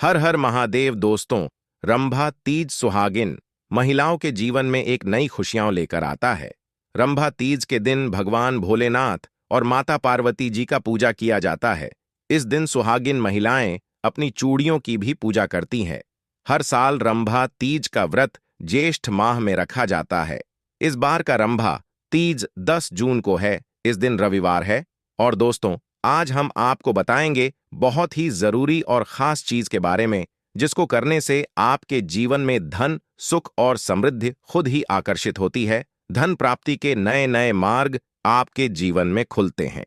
हर हर महादेव दोस्तों। रंभा तीज सुहागिन महिलाओं के जीवन में एक नई खुशियां लेकर आता है। रंभा तीज के दिन भगवान भोलेनाथ और माता पार्वती जी का पूजा किया जाता है। इस दिन सुहागिन महिलाएं अपनी चूड़ियों की भी पूजा करती हैं। हर साल रंभा तीज का व्रत ज्येष्ठ माह में रखा जाता है। इस बार का रंभा तीज 10 जून को है। इस दिन रविवार है। और दोस्तों, आज हम आपको बताएंगे बहुत ही जरूरी और खास चीज के बारे में, जिसको करने से आपके जीवन में धन, सुख और समृद्धि खुद ही आकर्षित होती है। धन प्राप्ति के नए नए मार्ग आपके जीवन में खुलते हैं।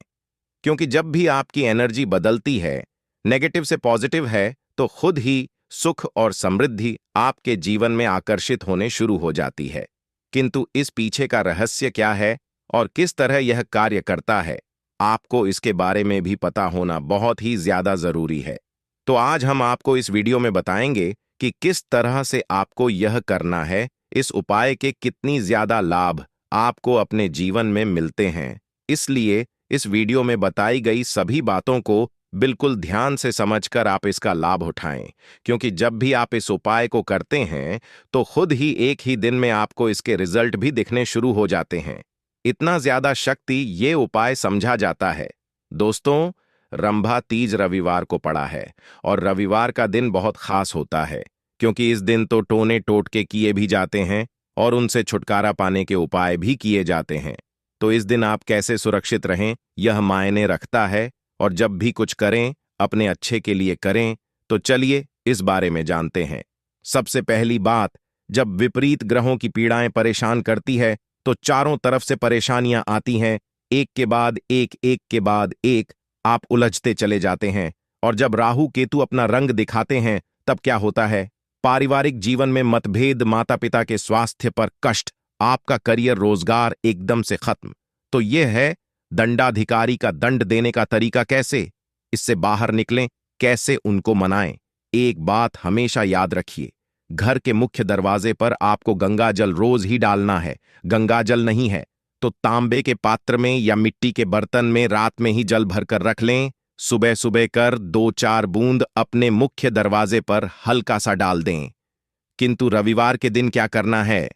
क्योंकि जब भी आपकी एनर्जी बदलती है, नेगेटिव से पॉजिटिव है, तो खुद ही सुख और समृद्धि आपके जीवन में आकर्षित होने शुरू हो जाती है। किंतु इस पीछे का रहस्य क्या है और किस तरह यह कार्य करता है, आपको इसके बारे में भी पता होना बहुत ही ज्यादा जरूरी है। तो आज हम आपको इस वीडियो में बताएंगे कि किस तरह से आपको यह करना है, इस उपाय के कितनी ज्यादा लाभ आपको अपने जीवन में मिलते हैं। इसलिए इस वीडियो में बताई गई सभी बातों को बिल्कुल ध्यान से समझकर आप इसका लाभ उठाएं, क्योंकि जब भी आप इस उपाय को करते हैं तो खुद ही एक ही दिन में आपको इसके रिजल्ट भी दिखने शुरू हो जाते हैं। इतना ज्यादा शक्ति ये उपाय समझा जाता है। दोस्तों, रंभा तीज रविवार को पड़ा है और रविवार का दिन बहुत खास होता है, क्योंकि इस दिन तो टोने टोटके किए भी जाते हैं और उनसे छुटकारा पाने के उपाय भी किए जाते हैं। तो इस दिन आप कैसे सुरक्षित रहें, यह मायने रखता है। और जब भी कुछ करें, अपने अच्छे के लिए करें। तो चलिए इस बारे में जानते हैं। सबसे पहली बात, जब विपरीत ग्रहों की पीड़ाएं परेशान करती है तो चारों तरफ से परेशानियां आती हैं, एक के बाद एक आप उलझते चले जाते हैं। और जब राहु केतु अपना रंग दिखाते हैं, तब क्या होता है? पारिवारिक जीवन में मतभेद, माता पिता के स्वास्थ्य पर कष्ट, आपका करियर रोजगार एकदम से खत्म। तो यह है दंडाधिकारी का दंड देने का तरीका। कैसे इससे बाहर निकलें, कैसे उनको मनाएं? एक बात हमेशा याद रखिए, घर के मुख्य दरवाजे पर आपको गंगा जल रोज ही डालना है। गंगा जल नहीं है तो तांबे के पात्र में या मिट्टी के बर्तन में रात में ही जल भरकर रख लें। सुबह सुबह कर 2-4 बूंद अपने मुख्य दरवाजे पर हल्का सा डाल दें। किंतु रविवार के दिन क्या करना है?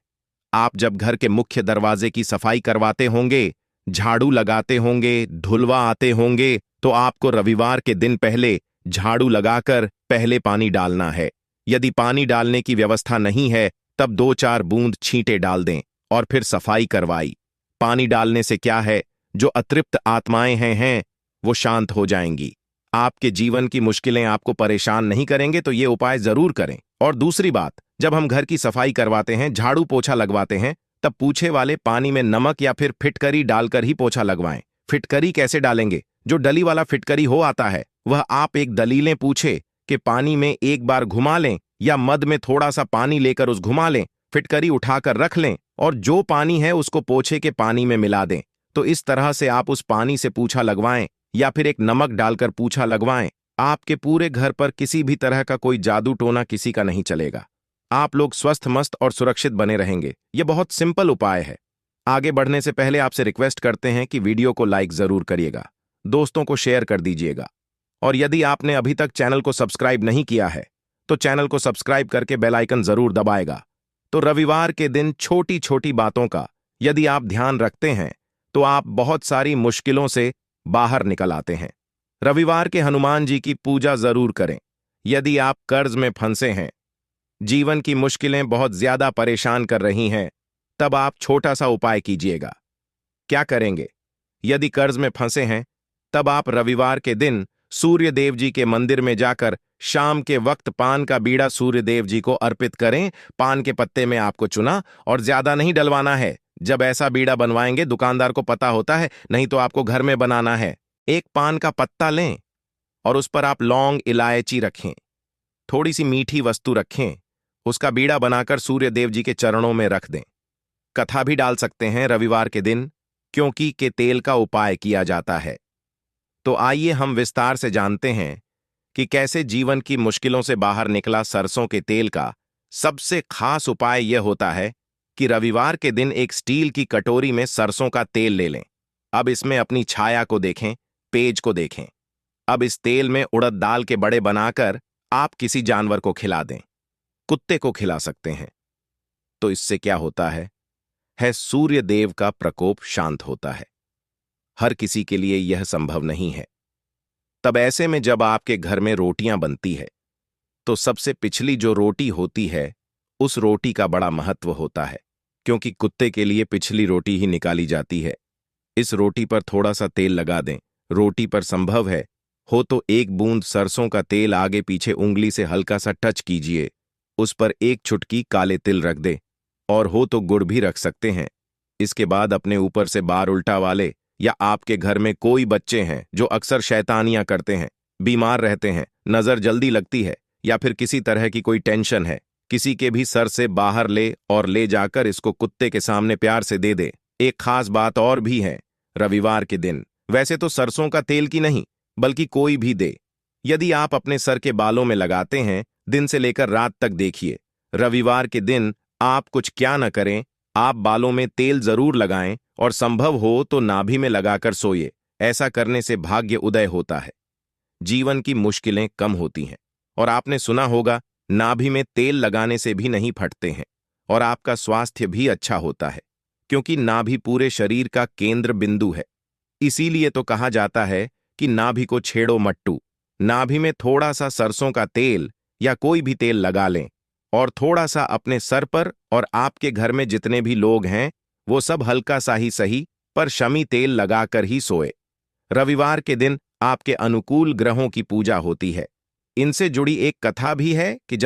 आप जब घर के मुख्य दरवाजे की सफाई करवाते होंगे, झाड़ू लगाते होंगे, धुलवा आते होंगे, तो आपको रविवार के दिन पहले झाड़ू लगाकर पहले पानी डालना है। यदि पानी डालने की व्यवस्था नहीं है, तब 2-4 बूंद छींटे डाल दें और फिर सफाई करवाई। पानी डालने से क्या है, जो अतृप्त आत्माएं हैं वो शांत हो जाएंगी। आपके जीवन की मुश्किलें आपको परेशान नहीं करेंगे, तो ये उपाय जरूर करें। और दूसरी बात, जब हम घर की सफाई करवाते हैं, झाड़ू पोछा लगवाते हैं, तब पूछे वाले पानी में नमक या फिर फिटकरी डालकर ही पोछा लगवाएं। फिटकरी कैसे डालेंगे? जो डली वाला फिटकरी हो आता है, वह आप एक दलीलें पूछे कि पानी में एक बार घुमा लें या मद में थोड़ा सा पानी लेकर उस घुमा लें, फिटकरी उठाकर रख लें और जो पानी है उसको पोछे के पानी में मिला दें। तो इस तरह से आप उस पानी से पूछा लगवाएं या फिर एक नमक डालकर पूछा लगवाएं। आपके पूरे घर पर किसी भी तरह का कोई जादू टोना किसी का नहीं चलेगा। आप लोग स्वस्थ, मस्त और सुरक्षित बने रहेंगे। यह बहुत सिंपल उपाय है। आगे बढ़ने से पहले आपसे रिक्वेस्ट करते हैं कि वीडियो को लाइक जरूर करिएगा, दोस्तों को शेयर कर दीजिएगा। और यदि आपने अभी तक चैनल को सब्सक्राइब नहीं किया है, तो चैनल को सब्सक्राइब करके बेल आइकन जरूर दबाएगा। तो रविवार के दिन छोटी छोटी बातों का यदि आप ध्यान रखते हैं, तो आप बहुत सारी मुश्किलों से बाहर निकल आते हैं। रविवार के हनुमान जी की पूजा जरूर करें। यदि आप कर्ज में फंसे हैं, जीवन की मुश्किलें बहुत ज्यादा परेशान कर रही हैं, तब आप छोटा सा उपाय कीजिएगा। क्या करेंगे? यदि कर्ज में फंसे हैं, तब आप रविवार के दिन सूर्य देव जी के मंदिर में जाकर शाम के वक्त पान का बीड़ा सूर्य देव जी को अर्पित करें। पान के पत्ते में आपको चुना और ज्यादा नहीं डलवाना है। जब ऐसा बीड़ा बनवाएंगे, दुकानदार को पता होता है, नहीं तो आपको घर में बनाना है। एक पान का पत्ता लें और उस पर आप लौंग, इलायची रखें, थोड़ी सी मीठी वस्तु रखें। उसका बीड़ा बनाकर सूर्य देव जी के चरणों में रख दें। कथा भी डाल सकते हैं रविवार के दिन, क्योंकि के तेल का उपाय किया जाता है। तो आइए हम विस्तार से जानते हैं कि कैसे जीवन की मुश्किलों से बाहर निकला। सरसों के तेल का सबसे खास उपाय यह होता है कि रविवार के दिन एक स्टील की कटोरी में सरसों का तेल ले लें। अब इसमें अपनी छाया को देखें, पेज को देखें। अब इस तेल में उड़द दाल के बड़े बनाकर आप किसी जानवर को खिला दें, कुत्ते को खिला सकते हैं, तो इससे क्या होता है सूर्य देव का प्रकोप शांत होता है। हर किसी के लिए यह संभव नहीं है। तब ऐसे में जब आपके घर में रोटियां बनती है, तो सबसे पिछली जो रोटी होती है, उस रोटी का बड़ा महत्व होता है, क्योंकि कुत्ते के लिए पिछली रोटी ही निकाली जाती है। इस रोटी पर थोड़ा सा तेल लगा दें। रोटी पर संभव हो तो एक बूंद सरसों का तेल आगे पीछे उंगली से हल्का सा टच कीजिए। उस पर एक चुटकी काले तिल रख दे, और हो तो गुड़ भी रख सकते हैं। इसके बाद अपने ऊपर से बार उल्टा वाले, या आपके घर में कोई बच्चे हैं जो अक्सर शैतानियां करते हैं, बीमार रहते हैं, नजर जल्दी लगती है, या फिर किसी तरह की कोई टेंशन है, किसी के भी सर से बाहर ले और ले जाकर इसको कुत्ते के सामने प्यार से दे दे। एक खास बात और भी है, रविवार के दिन वैसे तो सरसों का तेल की नहीं, बल्कि कोई भी दे, यदि आप अपने सर के बालों में लगाते हैं, दिन से लेकर रात तक देखिए, रविवार के दिन आप कुछ क्या न करें, आप बालों में तेल जरूर लगाएं और संभव हो तो नाभि में लगाकर सोइए। ऐसा करने से भाग्य उदय होता है, जीवन की मुश्किलें कम होती हैं। और आपने सुना होगा, नाभि में तेल लगाने से भी नहीं फटते हैं, और आपका स्वास्थ्य भी अच्छा होता है, क्योंकि नाभि पूरे शरीर का केंद्र बिंदु है। इसीलिए तो कहा जाता है कि नाभि को छेड़ो मट्टू। नाभि में थोड़ा सा सरसों का तेल या कोई भी तेल लगा लें, और थोड़ा सा अपने सर पर, और आपके घर में जितने भी लोग हैं वो सब हल्का सा ही सही पर शमी तेल लगाकर ही सोए। रविवार के दिन आपके अनुकूल ग्रहों की पूजा होती है। इनसे जुड़ी एक कथा भी है कि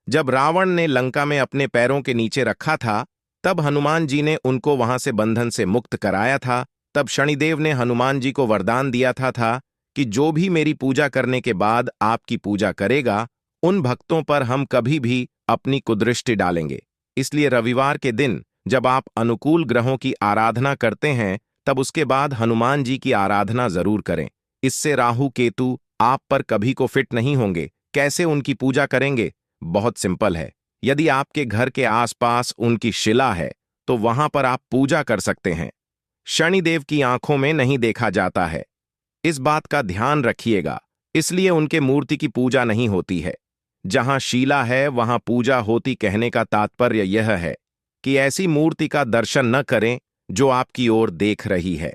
जब रावण ने लंका में अपने पैरों के नीचे रखा था, तब हनुमान जी ने उनको वहां से बंधन से मुक्त कराया था। तब शनिदेव ने हनुमान जी को वरदान दिया था कि जो भी मेरी पूजा करने के बाद आपकी पूजा करेगा, उन भक्तों पर हम कभी भी अपनी कुदृष्टि डालेंगे। इसलिए रविवार के दिन जब आप अनुकूल ग्रहों की आराधना करते हैं, तब उसके बाद हनुमान जी की आराधना जरूर करें। इससे राहु केतु आप पर कभी को फिट नहीं होंगे। कैसे उनकी पूजा करेंगे? बहुत सिंपल है। यदि आपके घर के आसपास उनकी शिला है, तो वहां पर आप पूजा कर सकते हैं। शनिदेव की आंखों में नहीं देखा जाता है, इस बात का ध्यान रखिएगा। इसलिए उनके मूर्ति की पूजा नहीं होती है। जहां शिला है वहां पूजा होती। कहने का तात्पर्य यह है कि ऐसी मूर्ति का दर्शन न करें जो आपकी ओर देख रही है।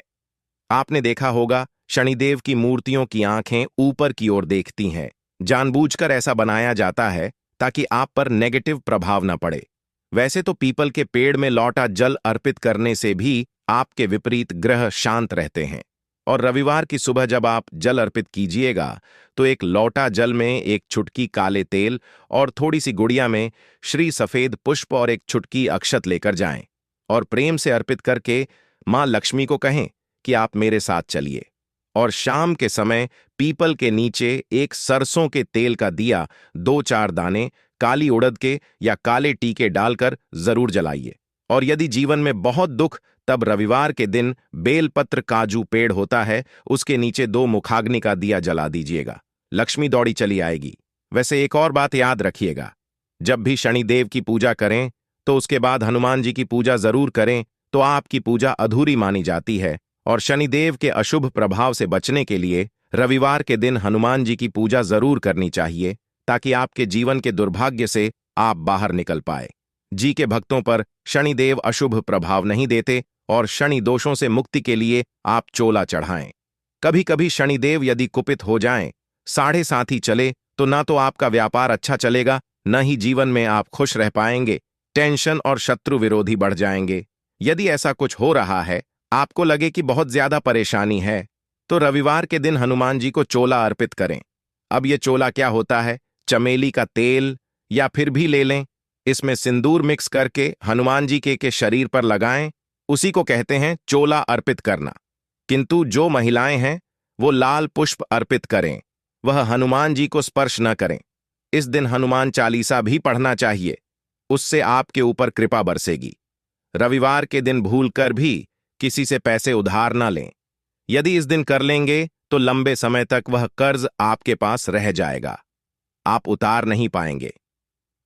आपने देखा होगा, शनिदेव की मूर्तियों की आंखें ऊपर की ओर देखती हैं। जानबूझकर ऐसा बनाया जाता है ताकि आप पर नेगेटिव प्रभाव न पड़े। वैसे तो पीपल के पेड़ में लौटा जल अर्पित करने से भी आपके विपरीत ग्रह शांत रहते हैं। और रविवार की सुबह जब आप जल अर्पित कीजिएगा, तो एक लौटा जल में एक चुटकी काले तेल और थोड़ी सी गुड़िया में श्री सफेद पुष्प और एक चुटकी अक्षत लेकर जाएं, और प्रेम से अर्पित करके मां लक्ष्मी को कहें कि आप मेरे साथ चलिए। और शाम के समय पीपल के नीचे एक सरसों के तेल का दिया 2-4 दाने काली उड़द के या काले टीके डालकर जरूर जलाइए। और यदि जीवन में बहुत दुख, तब रविवार के दिन बेलपत्र काजू पेड़ होता है, उसके नीचे 2 मुखाग्नि का दिया जला दीजिएगा। लक्ष्मी दौड़ी चली आएगी। वैसे एक और बात याद रखिएगा, जब भी शनिदेव की पूजा करें तो उसके बाद हनुमान जी की पूजा जरूर करें, तो आपकी पूजा अधूरी मानी जाती है। और शनिदेव के अशुभ प्रभाव से बचने के लिए रविवार के दिन हनुमान जी की पूजा जरूर करनी चाहिए, ताकि आपके जीवन के दुर्भाग्य से आप बाहर निकल पाए। जी के भक्तों पर शनिदेव अशुभ प्रभाव नहीं देते, और शनि दोषों से मुक्ति के लिए आप चोला चढ़ाएं। कभी कभी शनिदेव यदि कुपित हो जाएं, 7.5 ही चले, तो ना तो आपका व्यापार अच्छा चलेगा, न ही जीवन में आप खुश रह पाएंगे। टेंशन और शत्रु विरोधी बढ़ जाएंगे। यदि ऐसा कुछ हो रहा है, आपको लगे कि बहुत ज्यादा परेशानी है, तो रविवार के दिन हनुमान जी को चोला अर्पित करें। अब ये चोला क्या होता है? चमेली का तेल या फिर भी ले लें, इसमें सिंदूर मिक्स करके हनुमान जी के शरीर पर लगाएं। उसी को कहते हैं चोला अर्पित करना। किंतु जो महिलाएं हैं वो लाल पुष्प अर्पित करें, वह हनुमान जी को स्पर्श न करें। इस दिन हनुमान चालीसा भी पढ़ना चाहिए, उससे आपके ऊपर कृपा बरसेगी। रविवार के दिन भूलकर भी किसी से पैसे उधार ना लें। यदि इस दिन कर लेंगे तो लंबे समय तक वह कर्ज आपके पास रह जाएगा, आप उतार नहीं पाएंगे।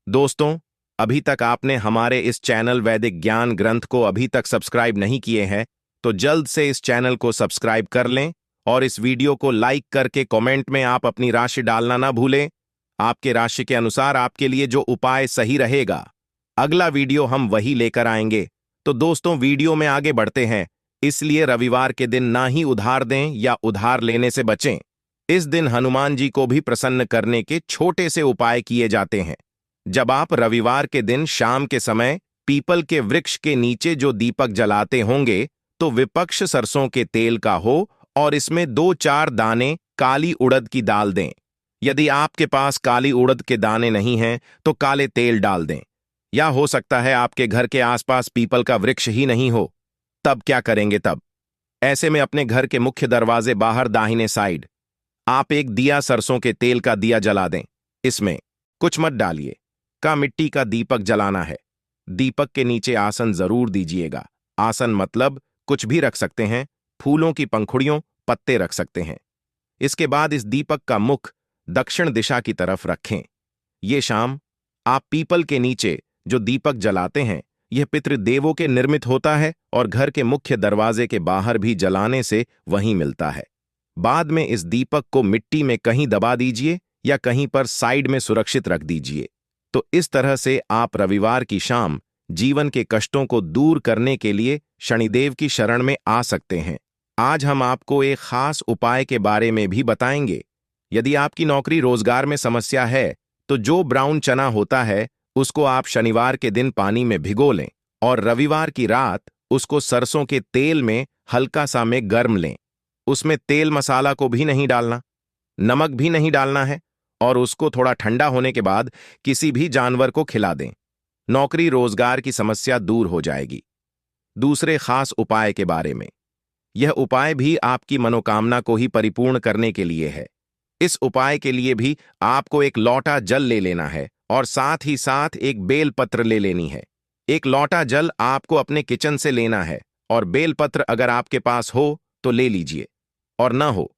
दोस्तों, अभी तक आपने हमारे इस चैनल वैदिक ज्ञान ग्रंथ को अभी तक सब्सक्राइब नहीं किए हैं, तो जल्द से इस चैनल को सब्सक्राइब कर लें और इस वीडियो को लाइक करके कमेंट में आप अपनी राशि डालना ना भूलें। आपके राशि के अनुसार आपके लिए जो उपाय सही रहेगा, अगला वीडियो हम वही लेकर आएंगे। तो दोस्तों, वीडियो में आगे बढ़ते हैं। इसलिए रविवार के दिन ना ही उधार दें या उधार लेने से बचें। इस दिन हनुमान जी को भी प्रसन्न करने के छोटे से उपाय किए जाते हैं। जब आप रविवार के दिन शाम के समय पीपल के वृक्ष के नीचे जो दीपक जलाते होंगे, तो विपक्ष सरसों के तेल का हो और इसमें 2-4 दाने काली उड़द की दाल दें। यदि आपके पास काली उड़द के दाने नहीं हैं तो काले तेल डाल दें। या हो सकता है आपके घर के आसपास पीपल का वृक्ष ही नहीं हो। तब क्या करेंगे? तब ऐसे में अपने घर के मुख्य दरवाजे बाहर दाहिने साइड आप एक दिया सरसों के तेल का दिया जला दें। इसमें कुछ मत डालिए, का मिट्टी का दीपक जलाना है। दीपक के नीचे आसन जरूर दीजिएगा। आसन मतलब कुछ भी रख सकते हैं, फूलों की पंखुड़ियों, पत्ते रख सकते हैं। इसके बाद इस दीपक का मुख दक्षिण दिशा की तरफ रखें। ये शाम आप पीपल के नीचे जो दीपक जलाते हैं, यह पितृदेवों के निर्मित होता है और घर के मुख्य दरवाजे के बाहर भी जलाने से वहीं मिलता है। बाद में इस दीपक को मिट्टी में कहीं दबा दीजिए या कहीं पर साइड में सुरक्षित रख दीजिए। तो इस तरह से आप रविवार की शाम जीवन के कष्टों को दूर करने के लिए शनिदेव की शरण में आ सकते हैं। आज हम आपको एक खास उपाय के बारे में भी बताएंगे। यदि आपकी नौकरी रोजगार में समस्या है, तो जो ब्राउन चना होता है उसको आप शनिवार के दिन पानी में भिगो लें और रविवार की रात उसको सरसों के तेल में हल्का सा में गर्म लें। उसमें तेल मसाला को भी नहीं डालना, नमक भी नहीं डालना है और उसको थोड़ा ठंडा होने के बाद किसी भी जानवर को खिला दें। नौकरी रोजगार की समस्या दूर हो जाएगी। दूसरे खास उपाय के बारे में, यह उपाय भी आपकी मनोकामना को ही परिपूर्ण करने के लिए है। इस उपाय के लिए भी आपको एक लोटा जल ले लेना है और साथ ही साथ एक बेलपत्र ले लेनी है। एक लोटा जल आपको अपने किचन से लेना है और बेलपत्र अगर आपके पास हो तो ले लीजिए, और न हो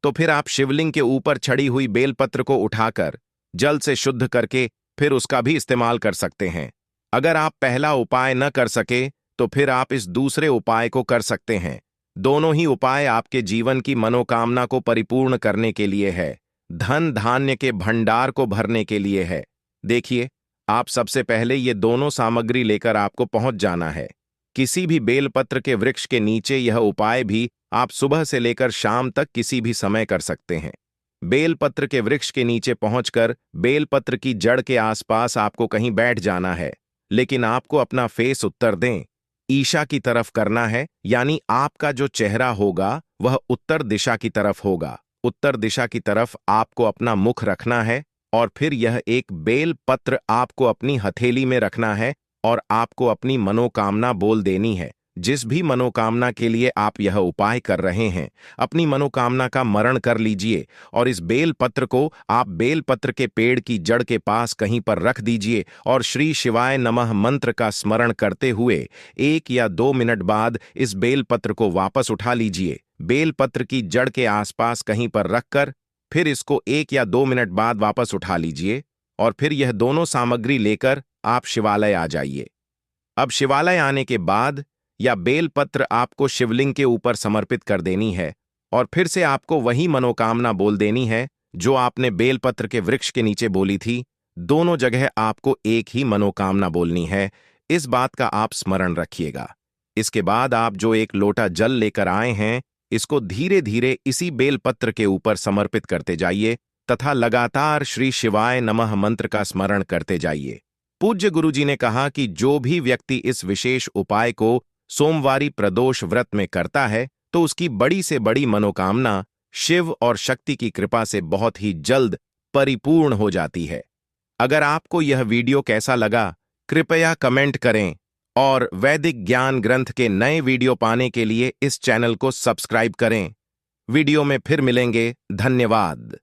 तो फिर आप शिवलिंग के ऊपर छड़ी हुई बेलपत्र को उठाकर जल से शुद्ध करके फिर उसका भी इस्तेमाल कर सकते हैं। अगर आप पहला उपाय न कर सके तो फिर आप इस दूसरे उपाय को कर सकते हैं। दोनों ही उपाय आपके जीवन की मनोकामना को परिपूर्ण करने के लिए है, धन धान्य के भंडार को भरने के लिए है। देखिए, आप सबसे पहले ये दोनों सामग्री लेकर आपको पहुंच जाना है। किसी भी बेलपत्र के वृक्ष के नीचे यह उपाय भी आप सुबह से लेकर शाम तक किसी भी समय कर सकते हैं। बेलपत्र के वृक्ष के नीचे पहुंचकर बेलपत्र की जड़ के आसपास आपको कहीं बैठ जाना है, लेकिन आपको अपना फेस उत्तर दें ईशा की तरफ करना है, यानी आपका जो चेहरा होगा वह उत्तर दिशा की तरफ होगा। उत्तर दिशा की तरफ आपको अपना मुख रखना है और फिर यह एक बेल पत्र आपको अपनी हथेली में रखना है और आपको अपनी मनोकामना बोल देनी है। जिस भी मनोकामना के लिए आप यह उपाय कर रहे हैं, अपनी मनोकामना का मरण कर लीजिए और इस बेल पत्र को आप बेल पत्र के पेड़ की जड़ के पास कहीं पर रख दीजिए और श्री शिवाय नमः मंत्र का स्मरण करते हुए 1 या 2 मिनट बाद इस बेल पत्र को वापस उठा लीजिए। बेल पत्र की जड़ के आसपास कहीं पर रखकर फिर इसको 1 या 2 मिनट बाद वापस उठा लीजिए और फिर यह दोनों सामग्री लेकर आप शिवालय आ जाइए। अब शिवालय आने के बाद या बेलपत्र आपको शिवलिंग के ऊपर समर्पित कर देनी है और फिर से आपको वही मनोकामना बोल देनी है जो आपने बेलपत्र के वृक्ष के नीचे बोली थी। दोनों जगह आपको एक ही मनोकामना बोलनी है। इस बात का आप स्मरण रखिएगा। इसके बाद आप जो एक लोटा जल लेकर आए हैं, इसको धीरे धीरे इसी बेलपत्र के ऊपर समर्पित करते जाइए तथा लगातार श्री शिवाय नमः मंत्र का स्मरण करते जाइए। पूज्य गुरुजी ने कहा कि जो भी व्यक्ति इस विशेष उपाय को सोमवारी प्रदोष व्रत में करता है तो उसकी बड़ी से बड़ी मनोकामना शिव और शक्ति की कृपा से बहुत ही जल्द परिपूर्ण हो जाती है। अगर आपको यह वीडियो कैसा लगा, कृपया कमेंट करें और वैदिक ज्ञान ग्रंथ के नए वीडियो पाने के लिए इस चैनल को सब्सक्राइब करें। वीडियो में फिर मिलेंगे। धन्यवाद।